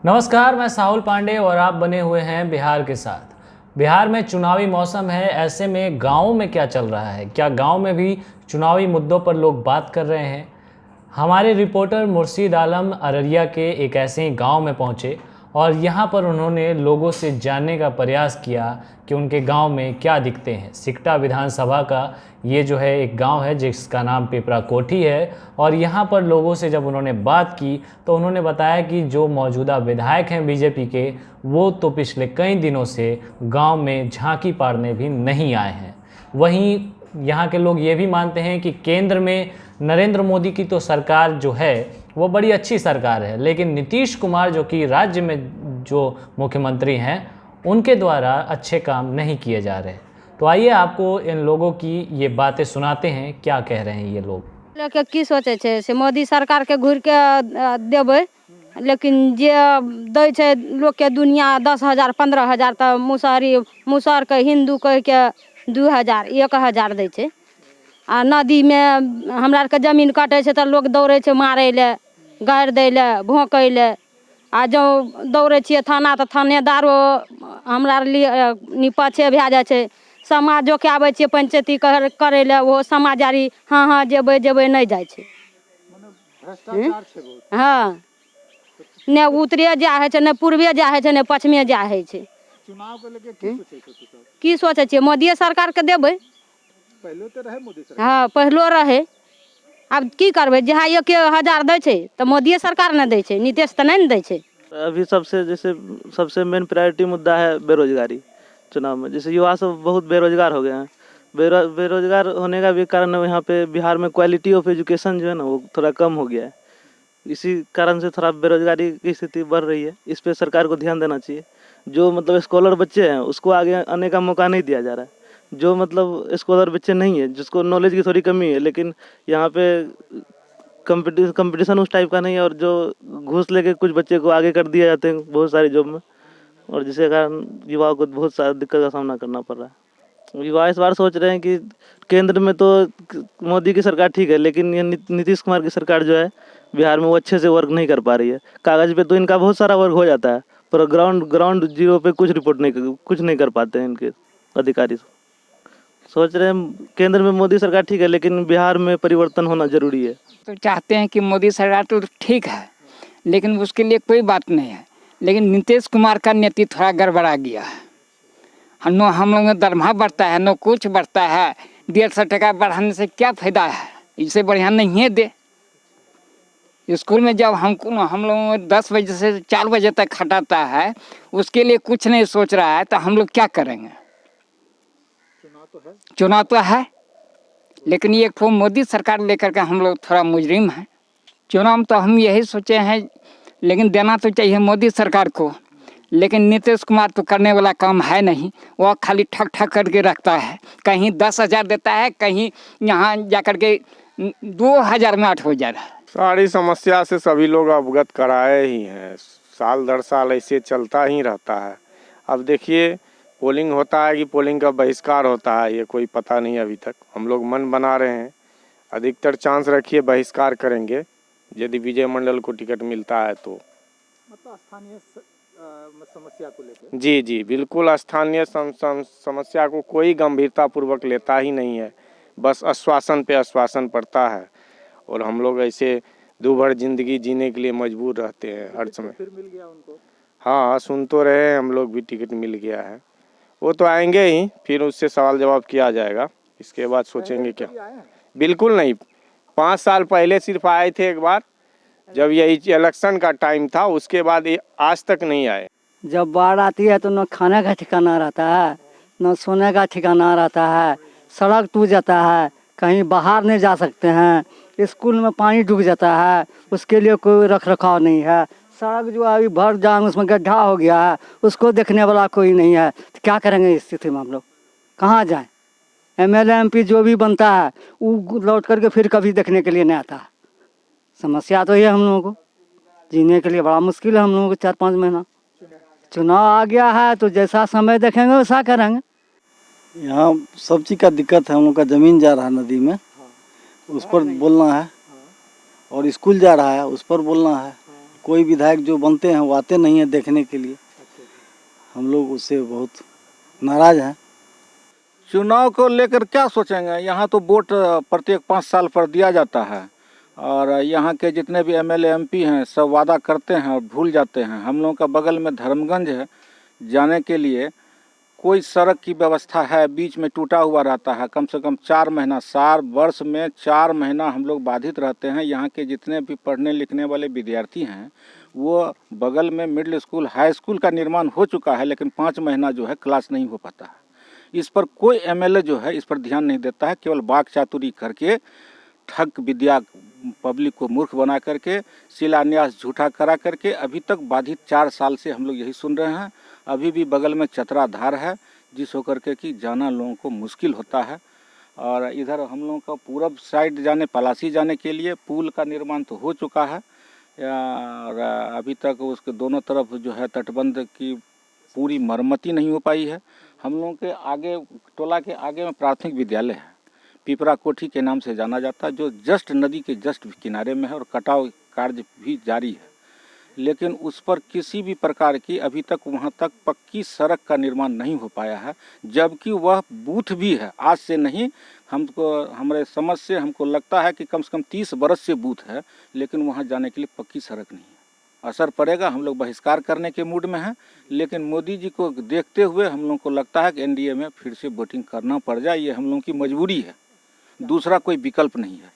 नमस्कार, मैं साहुल पांडे और आप बने हुए हैं बिहार के साथ। बिहार में चुनावी मौसम है, ऐसे में गाँव में क्या चल रहा है, क्या गाँव में भी चुनावी मुद्दों पर लोग बात कर रहे हैं। हमारे रिपोर्टर मुर्शीद आलम अररिया के एक ऐसे ही गांव में पहुंचे और यहां पर उन्होंने लोगों से जानने का प्रयास किया कि उनके गांव में क्या दिखते हैं। सिकटा विधानसभा का ये जो है एक गांव है जिसका नाम पिपरा कोठी है, और यहां पर लोगों से जब उन्होंने बात की तो उन्होंने बताया कि जो मौजूदा विधायक हैं बीजेपी के, वो तो पिछले कई दिनों से गाँव में झांकी पाड़ने भी नहीं आए हैं। वहीं यहाँ के लोग ये भी मानते हैं कि केंद्र में नरेंद्र मोदी की तो सरकार जो है वो बड़ी अच्छी सरकार है, लेकिन नीतीश कुमार जो कि राज्य में जो मुख्यमंत्री हैं उनके द्वारा अच्छे काम नहीं किए जा रहे। तो आइए आपको इन लोगों की ये बातें सुनाते हैं, क्या कह रहे हैं ये लोग। की सोचे छे से मोदी सरकार के घूर के देवे, लेकिन जे दै छे लोग के दुनिया 10,000 15,000 तो मुसहर के हिंदू कह के 2,000 1,000 दै छे। आ नदी में हमरा के जमीन काटे छे तो लोग दौड़े छे मारे ले, गाड़ दे ले, भोंके ले। आ जो दौड़े छिए थाना तो थानेदारो हमरा लिए निपछे भए जाए छे। समाजो के आवे छे पंचायती करे ले, वो समाजारी हाँ हाँ जेबे जेबे नहीं जाए छे। भ्रष्टाचार छे बहुत। हाँ, ने उत्तरे जा है छे, ने पूर्वे जा है छे, ने पश्चिमे जा है छे। चुनाव के लेके की सोचे छे तू सब? की सोचे छे मोदी सरकार के देबे। पहले तो रहे मोदी सरकार। हाँ, पहलो रहे। अब की करबे, जहाँ 1,000 दै छे तो मोदी सरकार ने दै छे, नीतीश तो नहीं दै छे। अभी सबसे मेन प्रायोरिटी मुद्दा है बेरोजगारी। चुनाव में जैसे युवा सब बहुत बेरोजगार हो गए हैं। बेरोजगार होने का भी कारण है यहाँ पे बिहार में क्वालिटी ऑफ एजुकेशन जो है ना वो थोड़ा कम हो गया है। इसी कारण से थोड़ा बेरोजगारी की स्थिति बढ़ रही है। इस पे सरकार को ध्यान देना चाहिए। जो मतलब स्कॉलर बच्चे हैं उसको आगे आने का मौका नहीं दिया जा रहा है। जो मतलब स्कॉलर बच्चे नहीं है, जिसको नॉलेज की थोड़ी कमी है, लेकिन यहाँ पे कंपटीशन उस टाइप का नहीं है, और जो घूस लेके कुछ बच्चे को आगे कर दिया जाते हैं बहुत सारी जॉब में, और जिसके कारण युवाओं को बहुत सारा दिक्कत का सामना करना पड़ रहा है। युवा इस बार सोच रहे हैं कि केंद्र में तो मोदी की सरकार ठीक है, लेकिन ये नीतीश कुमार की सरकार जो है बिहार में वो अच्छे से वर्क नहीं कर पा रही है। कागज पे तो इनका बहुत सारा वर्क हो जाता है, पर ग्राउंड जीरो पे कुछ नहीं कर पाते हैं इनके अधिकारी। सोच रहे हैं केंद्र में मोदी सरकार ठीक है, लेकिन बिहार में परिवर्तन होना जरूरी है। तो चाहते हैं कि मोदी सरकार तो ठीक है, लेकिन उसके लिए कोई बात नहीं है। लेकिन नीतीश कुमार का नीति थोड़ा गड़बड़ा गया है। हम लोग में दरमाहा बढ़ता है, न कुछ बढ़ता है। 150 टका बढ़ाने से क्या फायदा है, इससे बढ़िया नहीं है दे। स्कूल में जब हम लोग 10 बजे से 4 बजे तक हटाता है, उसके लिए कुछ नहीं सोच रहा है, तो हम लोग क्या करेंगे। चुनाव तो है, लेकिन ये तो मोदी सरकार लेकर के हम लोग थोड़ा मुजरिम हैं। चुनाव तो हम यही सोचे हैं, लेकिन देना तो चाहिए मोदी सरकार को, लेकिन नीतीश कुमार तो करने वाला काम है नहीं। वो खाली ठक ठक करके रखता है, कहीं 10,000 देता है, कहीं यहाँ जाकर के 2,000 में 8 हो जा रहा है। सारी समस्या से सभी लोग अवगत कराए ही हैं। साल दर साल ऐसे चलता ही रहता है। अब देखिए पोलिंग होता है कि पोलिंग का बहिष्कार होता है, ये कोई पता नहीं अभी तक। हम लोग मन बना रहे हैं, अधिकतर चांस रखिए बहिष्कार करेंगे यदि विजय मंडल को टिकट मिलता है तो। मतलब स्थानीय समस्या को लेकर? जी बिल्कुल, स्थानीय समस्या को कोई गंभीरता पूर्वक लेता ही नहीं है। बस आश्वासन पे आश्वासन पड़ता है, और हम लोग ऐसे दूभर जिंदगी जीने के लिए मजबूर रहते हैं हर समय। फिर मिल गया उनको? हाँ, सुन तो रहे हम लोग भी टिकट मिल गया है। वो तो आएंगे ही, फिर उससे सवाल जवाब किया जाएगा। इसके बाद सोचेंगे क्या। बिल्कुल नहीं, 5 साल पहले सिर्फ आए थे एक बार, जब यही इलेक्शन का टाइम था। उसके बाद आज तक नहीं आए। जब बाढ़ आती है तो न खाने का ठिकाना रहता है, न सोने का ठिकाना रहता है। सड़क टूट जाता है, कहीं बाहर नहीं जा सकते हैं। स्कूल में पानी डूब जाता है, उसके लिए कोई रख रखाव नहीं है। सड़क जो अभी भर जाम, उसमें गड्ढा हो गया है, उसको देखने वाला कोई नहीं है। तो क्या करेंगे इस स्थिति में हम लोग, कहाँ जाएं। MLA MP जो भी बनता है वो लौट करके फिर कभी देखने के लिए नहीं आता है। समस्या तो ये हम लोगों को जीने के लिए बड़ा मुश्किल है हम लोगों को। 4-5 महीना चुनाव आ गया है तो जैसा समय देखेंगे वैसा करेंगे। यहाँ सब चीज़ का दिक्कत है। हम लोग का ज़मीन जा रहा है नदी में, उस पर बोलना है, और स्कूल जा रहा है उस पर बोलना है। कोई विधायक जो बनते हैं वो आते नहीं हैं देखने के लिए। हम लोग उससे बहुत नाराज हैं। चुनाव को लेकर क्या सोचेंगे? यहाँ तो वोट प्रत्येक 5 साल पर दिया जाता है और यहाँ के जितने भी एमएलए एमपी हैं सब वादा करते हैं और भूल जाते हैं। हम लोगों का बगल में धर्मगंज है, जाने के लिए कोई सड़क की व्यवस्था है, बीच में टूटा हुआ रहता है। कम से कम 4 महीना, साल वर्ष में 4 महीना हम लोग बाधित रहते हैं। यहाँ के जितने भी पढ़ने लिखने वाले विद्यार्थी हैं वो बगल में मिडिल स्कूल, हाई स्कूल का निर्माण हो चुका है, लेकिन 5 महीना जो है क्लास नहीं हो पाता है। इस पर कोई एमएलए जो है इस पर ध्यान नहीं देता है। केवल वाक चातुरी करके ठग विद्या पब्लिक को मूर्ख बना करके शिलान्यास झूठा करा करके अभी तक बाधित 4 साल से हम लोग यही सुन रहे हैं। अभी भी बगल में चतरा धार है जिस होकर के कि जाना लोगों को मुश्किल होता है। और इधर हम लोगों का पूरब साइड जाने, पलासी जाने के लिए पुल का निर्माण तो हो चुका है और अभी तक उसके दोनों तरफ जो है तटबंध की पूरी मरम्मती नहीं हो पाई है। हम लोगों के आगे, टोला के आगे में प्राथमिक विद्यालय है, पिपरा कोठी के नाम से जाना जाता है, जो जस्ट नदी के जस्ट किनारे में है और कटाव कार्य भी जारी है। लेकिन उस पर किसी भी प्रकार की अभी तक वहां तक पक्की सड़क का निर्माण नहीं हो पाया है, जबकि वह बूथ भी है। आज से नहीं, हमको हमारे समझ से हमको लगता है कि कम से कम 30 बरस से बूथ है, लेकिन वहां जाने के लिए पक्की सड़क नहीं है। असर पड़ेगा, हम लोग बहिष्कार करने के मूड में हैं, लेकिन मोदी जी को देखते हुए हम लोग को लगता है कि एनडीए में फिर से वोटिंग करना पड़ जाए। ये हम लोगों की मजबूरी है, दूसरा कोई विकल्प नहीं है।